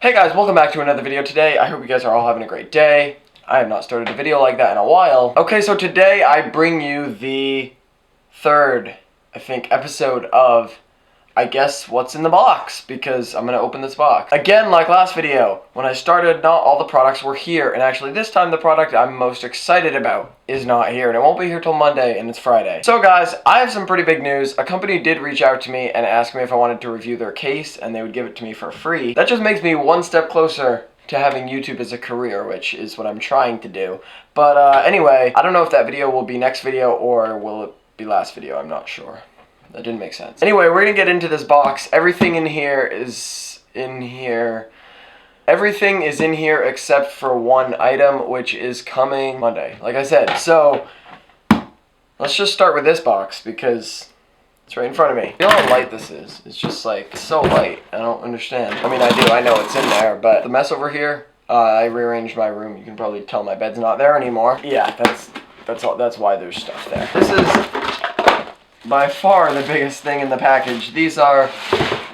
Hey guys, welcome back to another video today. I hope you guys are all having a great day. I have not started a video like that in a while. Okay, so today I bring you the third, episode of, I guess, what's in the box, because I'm going to open this box. Again, like last video, when I started, not all the products were here, and actually this time the product I'm most excited about is not here, and it won't be here till Monday, and it's Friday. So guys, I have some pretty big news. A company did reach out to me and ask me if I wanted to review their case, and they would give it to me for free. That just makes me one step closer to having YouTube as a career, which is what I'm trying to do. But anyway, I don't know if that video will be next video, or will it be last video, I'm not sure. That didn't make sense. Anyway, we're gonna get into this box. Everything in here is in here. Everything is in here except for one item, which is coming Monday, like I said. So, let's just start with this box, because it's right in front of me. You know how light this is? It's just like, it's so light. I don't understand. I mean, I do, I know it's in there, but the mess over here, I rearranged my room. You can probably tell my bed's not there anymore. Yeah, that's why there's stuff there. This is by far the biggest thing in the package. These are,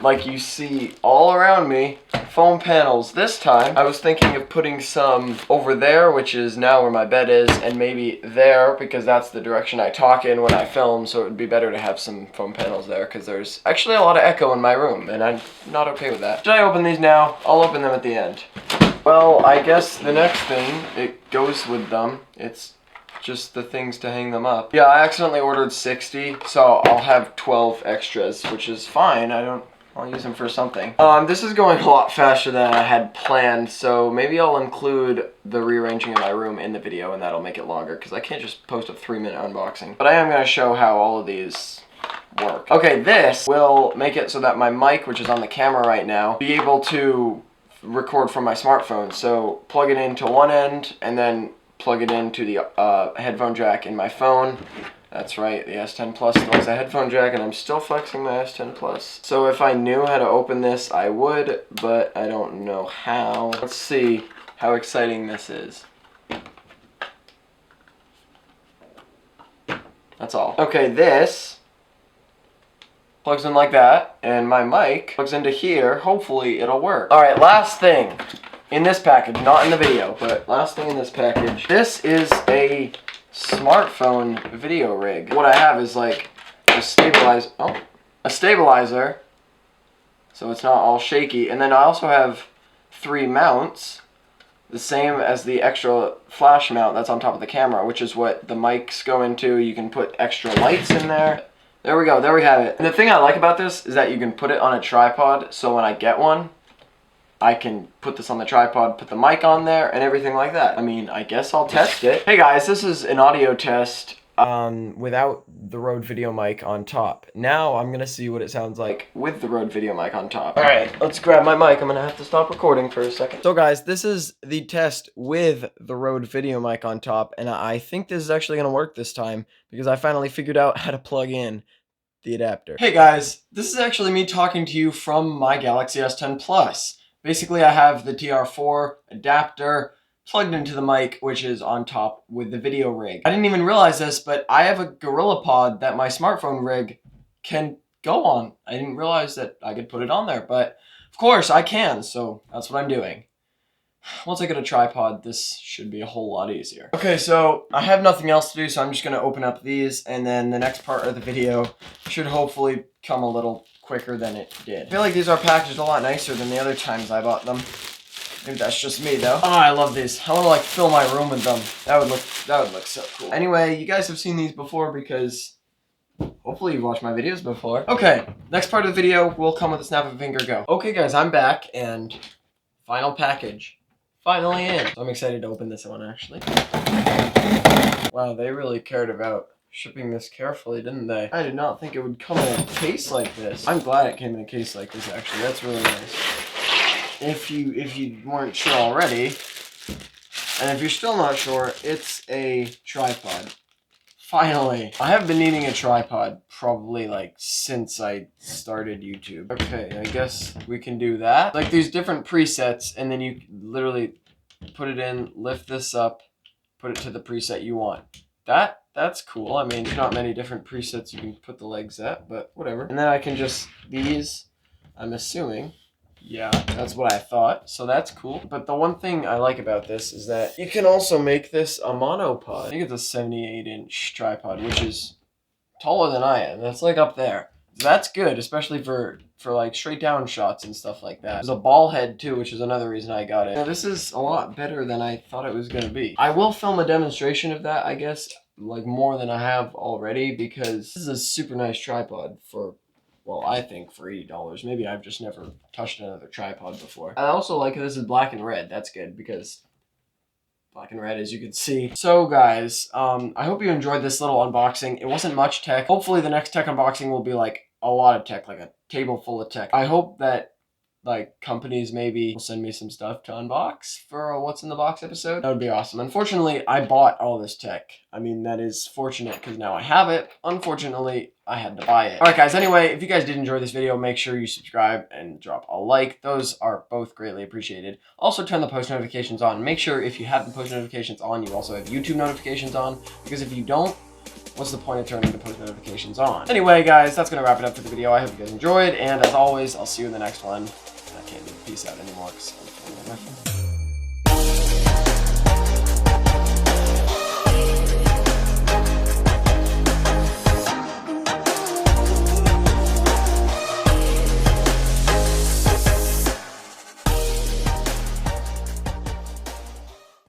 like you see all around me, foam panels. This time, I was thinking of putting some over there, which is now where my bed is, and maybe there, because that's the direction I talk in when I film, so it would be better to have some foam panels there, because there's actually a lot of echo in my room, and I'm not okay with that. Should I open these now? I'll open them at the end. Well, I guess the next thing, it goes with them. It's just the things to hang them up. Yeah, I accidentally ordered 60, so I'll have 12 extras, which is fine. I'll use them for something. This is going a lot faster than I had planned, so maybe I'll include the rearranging of my room in the video, and that'll make it longer, because I can't just post a 3-minute unboxing. But I am going to show how all of these work. Okay, this will make it so that my mic, which is on the camera right now, be able to record from my smartphone. So plug it into one end, and then plug it into the headphone jack in my phone. That's right, the S10 Plus still has a headphone jack, and I'm still flexing my S10 Plus. So if I knew how to open this, I would, but I don't know how. Let's see how exciting this is. That's all. Okay, this plugs in like that, and my mic plugs into here. Hopefully it'll work. All right, last thing in this package, not in the video, but last thing in this package. This is a smartphone video rig. What I have is like a stabilizer, so it's not all shaky. And then I also have 3 mounts, the same as the extra flash mount that's on top of the camera, which is what the mics go into. You can put extra lights in there. There we go, there we have it. And the thing I like about this is that you can put it on a tripod, so when I get one, I can put this on the tripod, put the mic on there, and everything like that. I mean, I guess I'll test it. Hey guys, this is an audio test without the Rode video mic on top. Now I'm gonna see what it sounds like with the Rode video mic on top. All right, let's grab my mic. I'm gonna have to stop recording for a second. So guys, this is the test with the Rode video mic on top, and I think this is actually gonna work this time, because I finally figured out how to plug in the adapter. Hey guys, this is actually me talking to you from my Galaxy S10 Plus. Basically, I have the TRRS adapter plugged into the mic, which is on top with the video rig. I didn't even realize this, but I have a GorillaPod that my smartphone rig can go on. I didn't realize that I could put it on there, but of course I can, so that's what I'm doing. Once I get a tripod, this should be a whole lot easier. Okay, so I have nothing else to do, so I'm just going to open up these, and then the next part of the video should hopefully come a little quicker than it did. I feel like these are packaged a lot nicer than the other times I bought them. Maybe that's just me though. Oh, I love these. I want to like fill my room with them. That would look so cool. Anyway, you guys have seen these before because hopefully you've watched my videos before. Okay, next part of the video will come with a snap of a finger. Go. Okay guys, I'm back, and final package. Finally in. So I'm excited to open this one actually. Wow, they really cared about shipping this carefully, didn't they? I did not think it would come in a case like this. I'm glad it came in a case like this, actually. That's really nice. If you weren't sure already, and if you're still not sure, it's a tripod. Finally. I have been needing a tripod probably like since I started YouTube. Okay, I guess we can do that. Like these different presets, and then you literally put it in, lift this up, put it to the preset you want. That's cool. I mean, there's not many different presets you can put the legs at, but whatever. And then I can just, these, I'm assuming, Yeah, that's what I thought, so that's cool. But the one thing I like about this is that you can also make this a monopod. I think it's a 78-inch tripod, which is taller than I am. That's like up there. That's good, especially for like straight down shots and stuff like that. There's a ball head too, which is another reason I got it. Now, this is a lot better than I thought it was gonna be. I will film a demonstration of that, I guess, like more than I have already, because this is a super nice tripod for, well, I think for $80. Maybe I've just never touched another tripod before. I also like this is black and red. That's good because black and red, as you can see. So guys, I hope you enjoyed this little unboxing. It wasn't much tech. Hopefully the next tech unboxing will be like a lot of tech, like a table full of tech. I hope that like companies maybe will send me some stuff to unbox for a what's in the box episode. That would be awesome. Unfortunately, I bought all this tech. I mean, that is fortunate because now I have it. Unfortunately, I had to buy it. Alright guys, anyway, if you guys did enjoy this video, make sure you subscribe and drop a like. Those are both greatly appreciated. Also turn the post notifications on. Make sure if you have the post notifications on, you also have YouTube notifications on, because if you don't, what's the point of turning the post notifications on? Anyway, guys, that's going to wrap it up for the video. I hope you guys enjoyed, and as always, I'll see you in the next one. I can't do the peace out anymore because